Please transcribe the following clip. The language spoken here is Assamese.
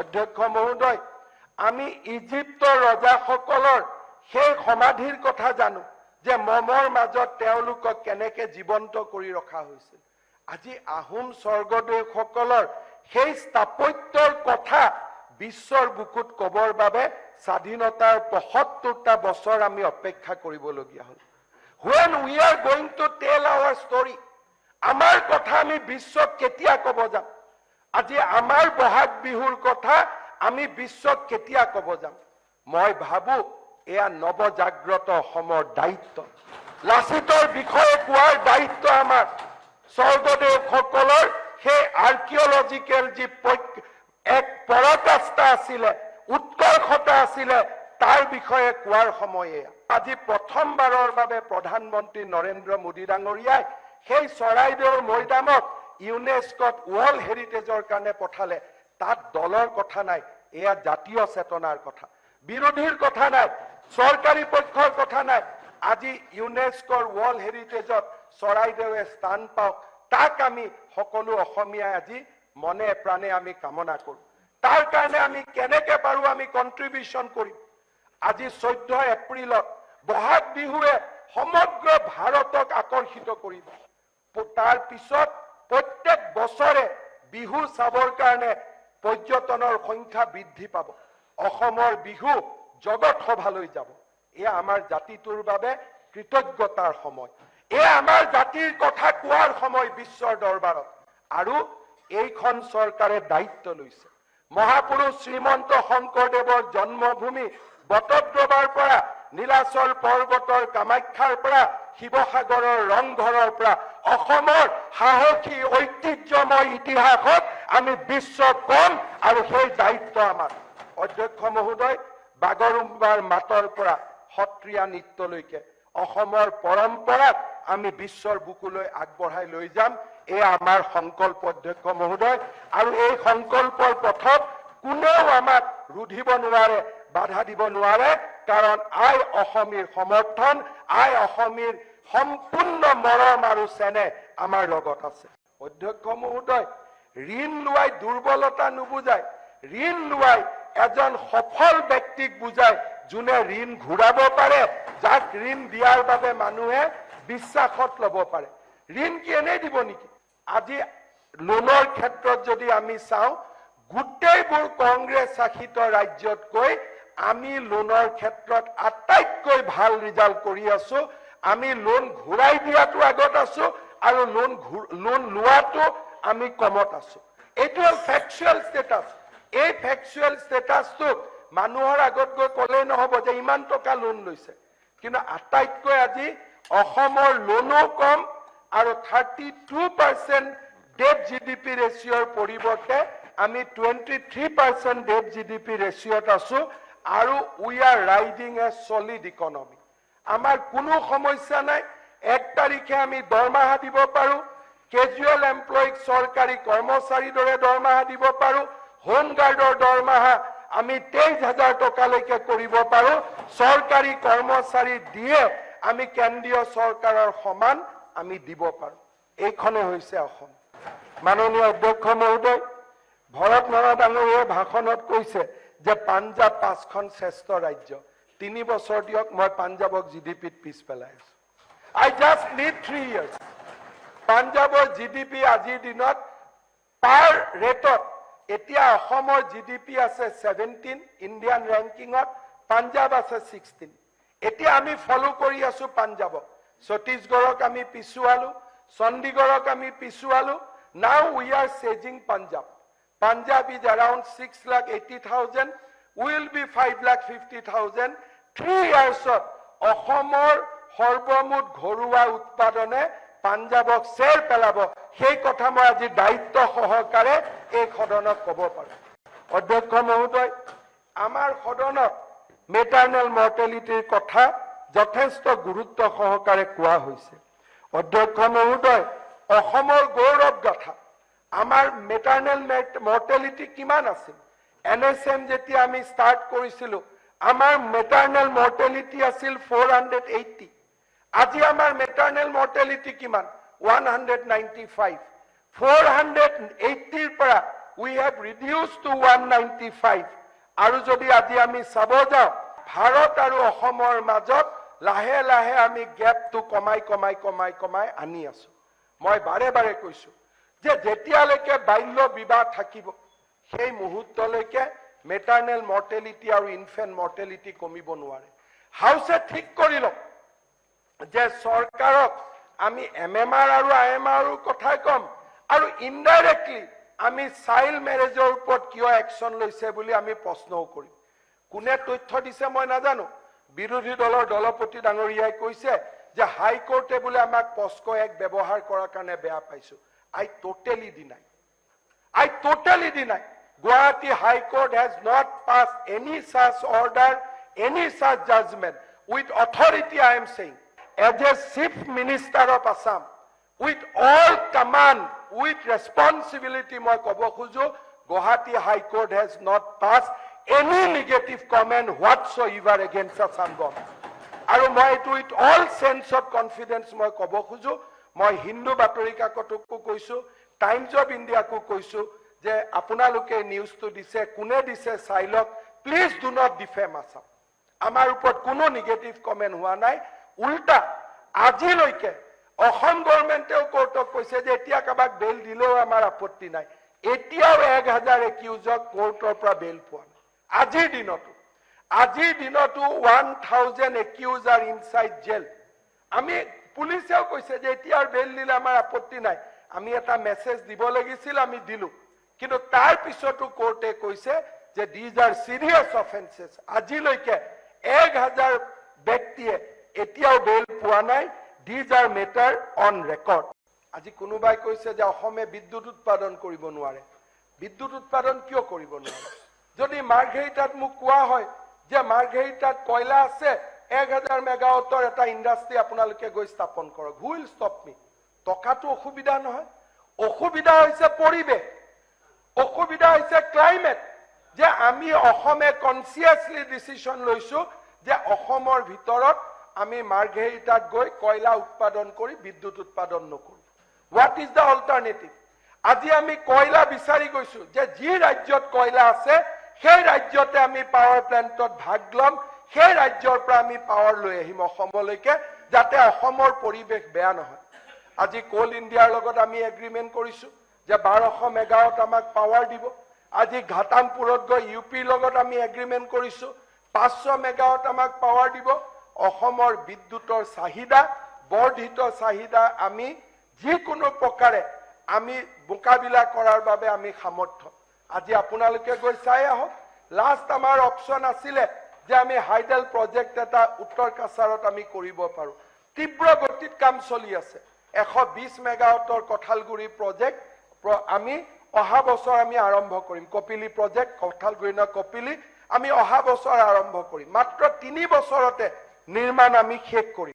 অধ্যক্ষ মহোদয়, আমি ইজিপ্তৰ ৰজাসকলৰ সেই সমাধিৰ কথা জানো যে মমৰ মাজত তেওঁলোকক কেনেকৈ জীৱন্ত কৰি ৰখা হৈছিল। আজি আহোম স্বৰ্গদেউসকলৰ সেই স্থাপত্যৰ কথা বিশ্বৰ বুকুত কবৰ বাবে স্বাধীনতাৰ ৭৫টা বছৰ আমি অপেক্ষা কৰিবলগীয়া হ'ল। When we are going to tell our story, আমাৰ কথা আমি বিশ্বক কেতিয়া ক'ব যাম? আজি আমাৰ বহাগ বিহুৰ কথা আমি বিশ্বক কেতিয়া ক'ব যাম? মই ভাবো এয়া নৱজাগ্ৰত অসমৰ দায়িত্ব। লাচিতৰ বিষয়ে কোৱাৰ দায়িত্ব আমাৰ। স্বৰ্গদেউসকলৰ সেই আৰ্কিঅলজিকেল যি এক পৰাকাষ্ঠা আছিলে, উৎকৰ্ষতা আছিলে, তাৰ বিষয়ে কোৱাৰ সময়ে আজি প্ৰথমবাৰৰ বাবে প্ৰধানমন্ত্ৰী নৰেন্দ্ৰ মোদী ডাঙৰীয়াই সেই চৰাইদেউৰ মৈদামক ইউনেস্কোত ৱৰ্ল্ড হেৰিটেজৰ কাৰণে পঠালে। তাত দলৰ কথা নাই, এয়া জাতীয় চেতনাৰ কথা। বিৰোধীৰ কথা নাই, চৰকাৰী পক্ষৰ কথা নাই। আজি ইউনেস্কোৰ ৱৰ্ল্ড হেৰিটেজত চৰাইদেউৱে স্থান পাওক, তাক আমি সকলো অসমীয়াই আজি মনে প্ৰাণে আমি কামনা কৰোঁ। তাৰ কাৰণে আমি কেনেকৈ পাৰোঁ আমি কণ্ট্ৰিবিউশ্যন কৰিম। আজি 14 এপ্ৰিলত বহাগ বিহুৱে সমগ্ৰ ভাৰতক আকৰ্ষিত কৰিব। তাৰ পিছত প্ৰত্যেক বছৰে বিহু চাবৰ কাৰণে পৰ্যটনৰ সংখ্যা বৃদ্ধি পাব। অসমৰ বিহু জগত সভালৈ যাব। এয়া আমাৰ জাতিটোৰ বাবে কৃতজ্ঞতাৰ সময়। এয়া আমাৰ জাতিৰ কথা কোৱাৰ সময় বিশ্বৰ দৰবাৰত। আৰু এইখন চৰকাৰে দায়িত্ব লৈছে। মহাপুৰুষ শ্ৰীমন্ত শংকৰদেৱৰ জন্মভূমি বটদ্ৰৱাৰ পৰা, নীলাচল পৰ্বতৰ কামাখ্যাৰ পৰা, শিৱসাগৰৰ ৰংঘৰৰ পৰা অসমৰ সাহসী ঐতিহ্যময় ইতিহাসত আমি বিশ্বক কম, আৰু সেই দায়িত্ব আমাৰ। অধ্যক্ষ মহোদয়, বাগৰুম্বাৰ মাতৰ পৰা সত্ৰীয়া নৃত্যলৈকে অসমৰ পৰম্পৰাক আমি বিশ্বৰ বুকুলৈ আগবঢ়াই লৈ যাম। এয়া আমাৰ সংকল্প অধ্যক্ষ মহোদয়। আৰু এই সংকল্পৰ পথত কোনেও আমাক ৰুধিব নোৱাৰে, বাধা দিব নোৱাৰে, কাৰণ আই অসমীৰ সমৰ্থন, আই অসমীৰ সম্পূৰ্ণ মৰম আৰু চেনেহ আমাৰ লগত আছে। অধ্যক্ষ মহোদয়, ঋণ লোৱাই দুৰ্বলতা নুবুজায়, ঋণ লোৱাই এজন সফল ব্যক্তিক বুজায়, যোনে ঋণ ঘূৰাব পাৰে, যাক ঋণ দিয়াৰ বাবে মানুহে বিশ্বাসত ল'ব পাৰে। ঋণ কি এনেই দিব নেকি? আজি লোনৰ ক্ষেত্ৰত যদি আমি চাওঁ, গোটেইবোৰ কংগ্ৰেছ শাসিত ৰাজ্যতকৈ আমি লোনৰ ক্ষেত্ৰত আটাইতকৈ ভাল ৰিজাল্ট কৰি আছো। আমি লোন ঘূৰাই দিয়াটো আগত আছো, আৰু লোন লোৱাটো আমি কমত আছো। এইটো হ'ল ফেকচুৱেল ষ্টেটাছ। এই ফেকচুৱেল ষ্টেটাছটো মানুহৰ আগত গৈ ক'লেই নহ'ব যে ইমান টকা লোন লৈছে। কিন্তু আটাইতকৈ আজি অসমৰ লোনো কম, আৰু 32% ডেট GDP ৰেচিঅ'ৰ পৰিৱৰ্তে আমি 23% ডেট GDP ৰেচিঅ'ত আছো। আৰু we are riding A solid economy. আমাৰ কোনো সমস্যা নাই। 1 তাৰিখে আমি দৰমহা দিব পাৰোঁ। কেজুৱেল এমপ্লয়ীক চৰকাৰী কৰ্মচাৰীৰ দৰে দৰমহা দিব পাৰোঁ। হোমগাৰ্ডৰ দৰমহা আমি 23,000 টকালৈকে কৰিব পাৰোঁ। চৰকাৰী কৰ্মচাৰী দিয়ে আমি কেন্দ্ৰীয় চৰকাৰৰ সমান আমি দিব পাৰোঁ। এইখনে হৈছে অসম। মাননীয় অধ্যক্ষ মহোদয়, ভৰত নৰহ ডাঙৰীয়াই ভাষণত কৈছে যে পাঞ্জাৱ 5খন শ্ৰেষ্ঠ ৰাজ্য। 3 বছৰ দিয়ক, মই পাঞ্জাৱক GDPত পিছ পেলাই আছো। I just need 3 years. পাঞ্জাৱৰ GDP আজিৰ দিনত পাৰ ৰেটত এতিয়া অসমৰ GDP আছে 17 ইণ্ডিয়ান ৰেংকিঙত, পাঞ্জাৱ আছে 16। এতিয়া আমি ফলো কৰি আছো পাঞ্জাৱক। ছত্তীশগড়ক আমি পিছুৱালো, চণ্ডীগড়ক আমি পিছুৱালো। Now we are chasing Punjab. Punjab is around 6,80,000. We will be 5,50,000. 3 years অসমৰ সৰ্বমুঠ ঘৰুৱা উৎপাদনে পাঞ্জাৱক চেৰ পেলাব। সেই কথা মই আজি দায়িত্ব সহকাৰে এই সদনক ক'ব পাৰোঁ। অধ্যক্ষ মহোদয়, আমাৰ সদনত মেটাৰ্নেল মৰ্টেলিটিৰ কথা যথেষ্ট গুৰুত্ব সহকাৰে কোৱা হৈছে। অধ্যক্ষ মহোদয়, অসমৰ গৌৰৱ গাথা আমাৰ মেটাৰ্নেল মৰ্টেলিটি কিমান আছিল? NSM যেতিয়া আমি ষ্টাৰ্ট কৰিছিলোঁ, আমাৰ মেটাৰ্নেল মৰ্টেলিটি আছিল 480। আজি আমাৰ মেটাৰ্নেল মৰ্টেলিটি কিমান? 195। 480ৰ পৰা we have reduced to 195 আৰু যদি আজি আমি চাব যাওঁ ভাৰত আৰু অসমৰ মাজত লাহে লাহে আমি গ্যাপটো কমাই আনি আছো মই বাৰে বাৰে কৈছো যে যেতিয়ালৈকে বাল্য বিবাহ থাকিব সেই মুহূৰ্তলৈকে মেটাৰনেল মৰ্টেলিটি আৰু ইনফেন্ট মৰ্টেলিটি কমিব নোৱাৰে হাউসে ঠিক কৰি লওক যে চৰকাৰক আমি এমএমআৰ আৰু আইএমআৰ কথাই কম আৰু ইনডাইৰেক্টলি আমি চাইল্ড মেৰেজৰ ওপৰত কিয় একশন লৈছে বুলি আমি প্ৰশ্নও কৰিম কোনে তথ্য দিছে মই নাজানো বিৰোধী দলৰ দলপতি ডাঙৰীয়াই কৈছে যে হাই কোৰ্টে বোলে আমাক পস্কো এক ব্যৱহাৰ কৰাৰ কাৰণে বেয়া পাইছো I totally deny. Guwahati High Court has not passed any such order, any such judgment. With authority, I am saying, as a Chief Minister of Assam, with all command, with responsibility, Guwahati High Court has not passed any negative comment whatsoever against Assam government. আৰু মই এইটো with all sense of confidence মই ক'ব খুজো মই হিন্দু বাতৰি কাকতকো কৈছো টাইমছ অফ ইণ্ডিয়াকো কৈছো যে আপোনালোকে নিউজটো দিছে কোনে দিছে চাইলক please do not defame Assam আমাৰ ওপৰত কোনো নেগেটিভ কমেন্ট হোৱা নাই উল্টা আজিলৈকে অসম গভৰ্ণমেণ্টেও কোৰ্টক কৈছে যে এতিয়া কাবাক বেল দিলেও আমাৰ আপত্তি নাই এতিয়াও 1000 একিউজক কোৰ্টৰ পৰা বেল পোৱা নাই আজিৰ দিনতো 1000 একিউজ আৰ ইনসাইড জেল আমি পুলিশেও কৈছে যে এতিয়াৰ বেল দিলে আমাৰ আপত্তি নাই আমি এটা মেসেজ দিব লাগিছিল আমি দিলু কিন্তু তাৰ পিছতো কোৰ্টে কৈছে যে these are serious offenses আজিলৈকে 1000 ব্যক্তিয়ে এতিয়াও বেল পোৱা নাই these are matter on record আজি কোনোবাই কৈছে যে অসমে বিদ্যুৎ উৎপাদন কৰিব নোৱাৰে বিদ্যুৎ উৎপাদন কিয় কৰিব নোৱাৰে যদি মাৰ্ঘেৰিটাত মোক কোৱা হয় যে মাৰ্ঘেৰিটাত কয়লা আছে 1000 মেগাৱাটৰ এটা ইন্ডাষ্ট্ৰি আপোনালোকে গৈ স্থাপন কৰক who will stop me টকাটো অসুবিধা নহয় অসুবিধা হৈছে পৰিবেশ অসুবিধা হৈছে ক্লাইমেট যে আমি অসমে কনসিয়াসলি ডিসিশন লৈছো যে অসমৰ ভিতৰত আমি মাৰ্ঘেৰিটাত গৈ কয়লা উৎপাদন কৰি বিদ্যুৎ উৎপাদন নকৰো what is the alternative আজি আমি কয়লা বিচাৰি গৈছো যে যি ৰাজ্যত কয়লা আছে সেই ৰাজ্যতে আমি পাৱাৰ প্লান্টত ভাগ লম সেই ৰাজ্যৰ পৰা আমি পাৱাৰ লৈ আহিম অসমলৈকে যাতে অসমৰ পৰিবেশ বেয়া নহয় আজি কোল ইণ্ডিয়াৰ লগত আমি এগ্ৰিমেন্ট কৰিছো যে 1200 মেগাৱাট আমাক পাৱাৰ দিব আজি ঘাটামপুৰত গৈ ইউপিৰ লগত আমি এগ্ৰিমেন্ট কৰিছো 500 মেগাৱাট আমাক পাৱাৰ দিব অসমৰ বিদ্যুতৰ চাহিদা বৰ্ধিত চাহিদা আমি যিকোনো প্ৰকাৰে আমি মোকাবিলা কৰাৰ বাবে আমি সামৰ্থ্য আজি আপোনালোকে গৈ চাই আহক লাষ্ট আমাৰ অপচন আছিলে যে আমি হাইডেল প্ৰজেক্ট এটা উত্তৰ কাছাৰত আমি কৰিব পাৰো তীব্ৰ গতিত কাম চলি আছে 120 মেগাৱাটৰ কঠালগুৰি প্ৰজেক্ট আমি অহা বছৰ আমি আৰম্ভ কৰিম কপিলি প্ৰজেক্ট কঠালগুৰি না কপিলি আমি অহা বছৰ আৰম্ভ কৰিম মাত্ৰ 3 বছৰতে নিৰ্মাণ আমি শেষ কৰিম